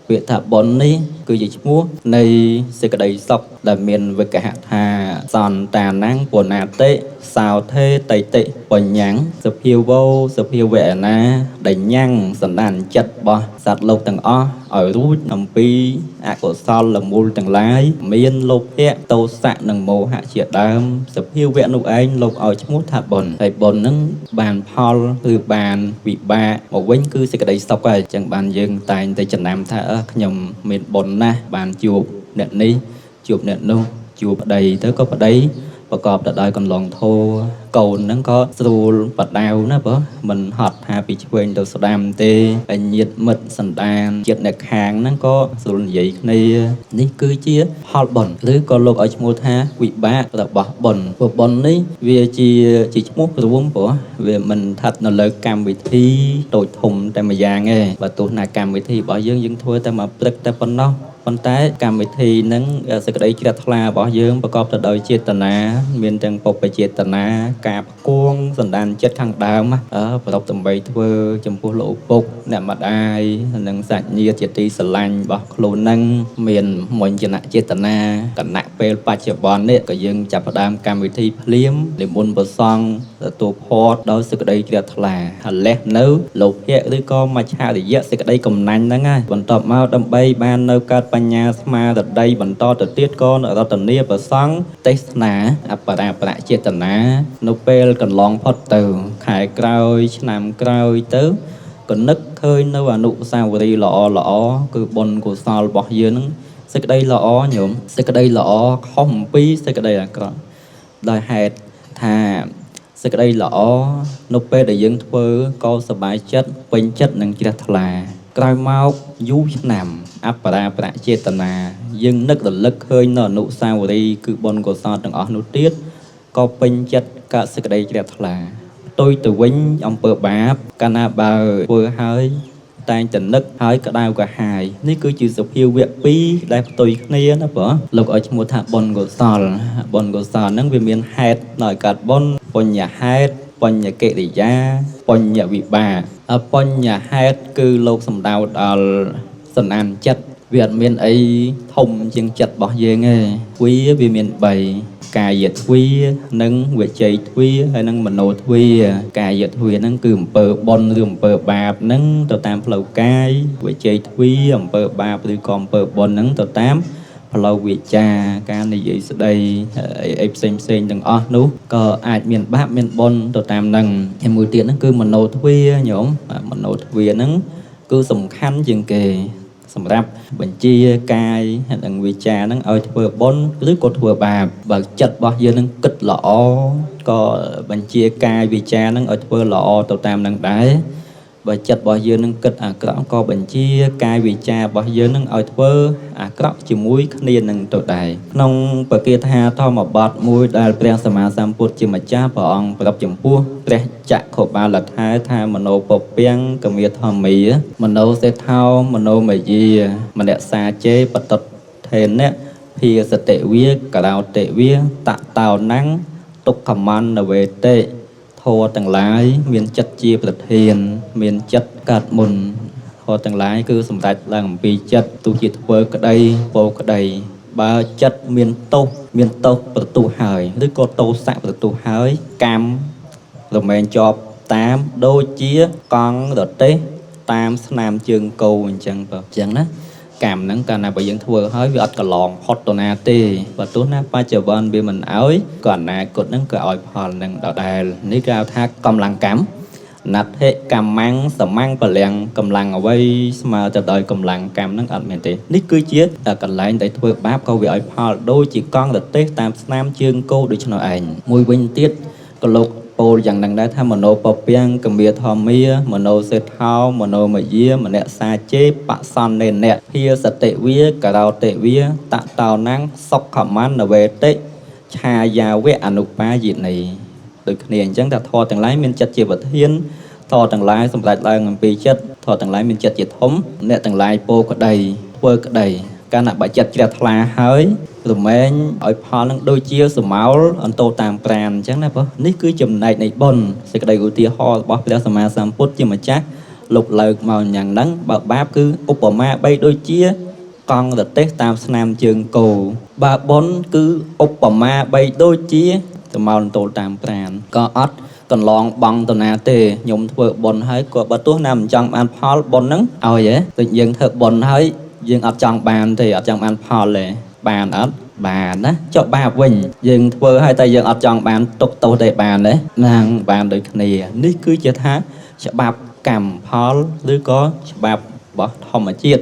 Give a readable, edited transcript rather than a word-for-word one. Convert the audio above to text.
ពាក្យថាបុណ្យនេះគឺជាឈ្មោះនៃសេចក្តីសុខដែលមានវិក្កហថាសន្តានังពុណាតិសោថេតៃតិបញ្ញੰសភាវោសភាវៈណាដែលញ៉ាំងសន្តានចិត្តរបស់សត្វលោកទាំងអស់ឲ្យរួចអំពីអកុសលលមូលទាំងឡាយមានលោភៈទោសៈនិងមោហៈជាដើមសភាវៈនោះឯងលោកឲ្យឈ្មោះថាបុណ្យហើយបុណ្យនឹងបានផលឬបានវិបាកមកវិញគឺសេចក្តីសុខហើយអញ្ចឹងបានយើងតែងតែចំណាំថាខ្ញុំមានបុណ្យណាស់បានជួបអ្នកនេះជួបអ្នកនោះជួបប្តីទៅក៏ប្តីប្រកបទៅដោយកន្លងធោកូនហ្នឹងក៏ស្រួលបដាវណាបើមិនហត់ថាពីឆ្វេងទៅស្ដាំទេហើយញាតិមិត្តសន្តានចិត្តអ្នកខាងហ្នឹងក៏ស្រួលនិយាយគ្នានេះគឺជាផលបុណ្យឬក៏លោកឲ្យឈ្មោះថាវិបាករបស់បុណ្យព្រោះបុណ្យនេះវាជាឈ្មោះរួមព្រោះវាមិនស្ថិតនៅលើកម្មវិធីតូចធំតែម្យ៉ាងទេបើទោះណាកម្មវិធីរបស់យើងធ្វើតែមួយព្រឹកតែប៉ុណ្ណោះប៉ុន្តែកម្មវិធីហ្នឹងសេចក្តីជ្រះថ្លារបស់យើងប្រកបទៅដោយចេតនាមានទាំងពុព្វចេតនាការផ្គងសន្តានចិត្តខាងដើមប្រកបដើម្បីធ្វើចំពោះលោកឪពុកអ្នកម្ដាយនិងសាច់ញាតិជាទីស្រឡាញ់របស់ខ្លួនហ្នឹងមានមញ្ញនចេតនាគណៈពេលបច្ចុប្បន្ននេះក៏យើងចាប់ផ្ដើមកម្មវិធីភ្លាមនិមន្តព្រះសង្ឃទទួលផាត់ដោយសេចក្តីជ្រះថ្លាហើយលេះនៅលោភៈឬក៏មច្ឆរិយៈសេចក្តីកំណាញ់ហ្នឹងហើយបន្ទាប់មកដើម្បីបាននៅកើតបញ្ញាស្មារតីបន្តទៅទៀតក៏រតនាប្រសង់ទេសនាអបរាប្រចេតនានៅពេលកន្លងផុតទៅខែក្រោយឆ្នាំក្រោយទៅក៏នឹកឃើញនៅអនុស្សាវរីយ៍ល្អគឺបុណ្យកុសលរបស់យើងនឹងសេចក្តីល្អញោមសេចក្តីល្អខុសអំពីសេចក្តីអាក្រក់ដោយហេតុថាសេចក្តីល្អនៅពេលដែលយើងធ្វើក៏សប្បាយចិត្តពេញចិត្តនិងជ្រះថ្លាក្រោយមកយូរឆ្នាំអបរាប្រចេតនាយើងនឹករលឹកឃើញនៅអនុស្សាវរីយ៍គឺបុណ្យកុសលទាំងអស់នោះទៀតក៏ពេញចិត្តកើតសេចក្តីជ្រះថ្លាផ្ទុយទៅវិញអំពើបាបកាលណាបើធ្វើហើយតែងតែនឹកហើយក្តៅក្រហាយនេះគឺជាសភាវៈពីរដែលផ្ទុយគ្នាណាបងលោកឲ្យឈ្មោះថាបុណ្យកុសលបុណ្យកុសលហ្នឹងវាមានហេតុដោយកើតបុណ្យបញ្ញហេតុបញ្ញកិរិយាបញ្ញវិបាកបញ្ញហេតុគឺលោកសំដៅដល់សន្តានចិត្តវាអត់មានអីធំជាងចិត្តរបស់យើងទេទ្វាមាន3កាយទ្វានិងវិជ័យទ្វាហើយនិងមโนទ្វាកាយទ្វាហ្នឹងគឺអំពើបុណ្យឬអំពើបាបហ្នឹងទៅតាមផ្លូវកាយវិជ័យទ្វាអំពើបាបឬក៏អំពើបុណ្យហ្នឹងទៅតាមផ្លូវវាចាការនិយាយស្ដីអីផ្សេងទាំងអស់នោះក៏អាចមានបាបមានបុណ្យទៅតាមហ្នឹងហើយមួយទៀតហ្នឹងគឺមโนទ្វាញោមមโนទ្វាហ្នឹងគឺសំខាន់ជាងគេសម្រាប់បញ្ជាកាយនិងវាចាហ្នឹងឲ្យធ្វើបុណ្យឬក៏ធ្វើបាបបើចិត្តរបស់យើងនឹងគិតល្អក៏បញ្ជាកាយវាចាហ្នឹងឲ្យធ្វើល្អទៅតាមហ្នឹងដែរបើចិត្តរបស់យើងនឹងគិតអាក្រក់ក៏បញ្ជាកាយវាចារបស់យើងនឹងឲ្យធ្វើអាក្រក់ជាមួយគ្នានឹងទៅដែរក្នុងបកាថាធម្មបទមួយដែលព្រះសម្មាសម្ពុទ្ធជាម្ចាស់ព្រះអង្គប្រាប់ចំពោះព្រះចក្ខុបាលថែថាមโนពពាំងកមាធម្មាមโนសេដ្ឋោមโนមយាមនសាជេបតុថេនៈភាសតិវាករោតិវាតតោណੰទុក្ខមន្តវេតិធម៌ទាំងឡាយមានចិត្តជាប្រធានមានចិត្តកើតមុនធម៌ទាំងឡាយគឺសម្រេចឡើងអំពីចិត្តទោះជាធ្វើក្តីពោក្តីបើចិត្តមានទោសប្រទោសហើយឬក៏ទោសៈប្រទោសហើយកម្មរមែងជាប់តាមដូចជាកង់រទេះតាមស្នាមជើងគោអញ្ចឹងបើអញ្ចឹងណាកម្មហ្នឹងកាលណាបើយើងធ្វើហើយវាអត់កន្លងផុតទៅណាទេបើទោះណាបច្ចុប្បន្នវាមិនឲ្យក៏អនាគតហ្នឹងក៏ឲ្យផលហ្នឹងដដែលនេះគេហៅថាកម្លាំងកម្មណដ្ឋិកម្មੰសមੰបលាំងកម្លាំងអ្វីស្មើទៅដោយកម្លាំងកម្មហ្នឹងអត់មានទេនេះគឺជាកន្លែងដែលធ្វើបាបក៏វាឲ្យផលដូចជាកង់រទេះតាមស្នាមជើងគោដូច្នោះឯងមួយវិញទៀតក៏លោកពោលយ៉ាងហ្នឹងដែរថាមโนពពាំងកមាធម្មាមโนសេដ្ឋោមโนមយាមនសាជេបសន្នេនៈភាសតិវាករោតិវាតតោណੰសុខមន្តវេតិឆាយាវៈអនុបាយិនីដូចគ្នាអញ្ចឹងថាធម៌ទាំងឡាយមានចិត្តជាប្រធានធម៌ទាំងឡាយសម្រេចឡើងអំពីចិត្តធម៌ទាំងឡាយមានចិត្តជាធំអ្នកទាំងឡាយពោក្តីធ្វើក្តីកាលណាបើចិត្តជ្រះថ្លាហើយរមែងឲ្យផលនឹងដូចជាសមោលអន្តោតាមប្រាណអញ្ចឹងណាបងនេះគឺចំណែកនៃបុណ្យសេចក្តីឧទាហរណ៍របស់ព្រះសម្មាសម្ពុទ្ធជាម្ចាស់ លុបលើកមកយ៉ាងហ្នឹងបើបាបគឺឧបមាបីដូចជាកង់រទេះតាមស្នាមជើងគោបើបុណ្យគឺឧបមាបីដូចជាសមោលទោលតាមប្រាណក៏អត់កន្លងបងទៅណាទេខ្ញុំធ្វើបុណ្យហើយក៏បើទោះណាមិនចង់បានផលបុណ្យហ្នឹងឲ្យដូចយើងធ្វើបុណ្យហើយយើងអត់ចង់បានទេអត់ចង់បានផលទេបានអត់បានណាចុះបាបវិញយើងធ្វើឲ្យតែយើងអត់ចង់បានទុកទោសទេបានទេហ្នឹងបានដូចគ្នានេះគឺជាថាច្បាប់កម្មផលឬក៏ច្បាប់របស់ធម្មជាតិ